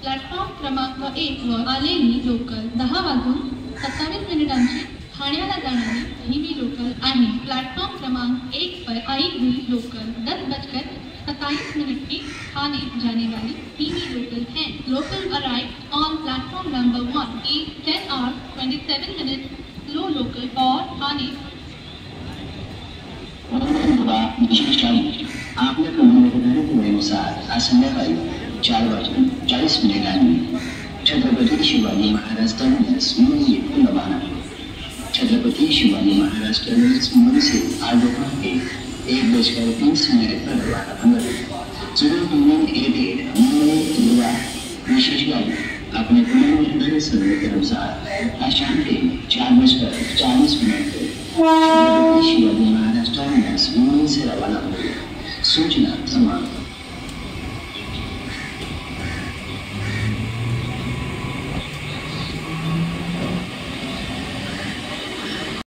Platform क्रमांक 1 वर आलेली लोकल 10:27 ठाण्याला जाणारी धीमी लोकल आहे। प्लेटफॉर्म क्रमांक 1 पर आई हुई लोकल 10:27 की ठाणे जाने वाली धीमी लोकल है। Local arrive on platform number 1 in 10:27 low local और ठाणे। आपल्या निर्धारित वेळेनुसार आज संध्याकाळी 4:40 छत्रपती शिवाजी महाराज टर्मिनस मुंबई रवाना। छत्रपति शिवाजी महाराज टर्मिनस मुंबई से आज दोपहर 1:03 पर रवाना होंगे। सुबह मुंबई मुंबई विशेष गाड़ी अपने पुनर्निर्धारित समय के अनुसार आज शाम के 4:40 पर छत्रपति शिवाजी महाराज टर्मिनस मुंबई से रवाना होगी। सूचना समाप्त।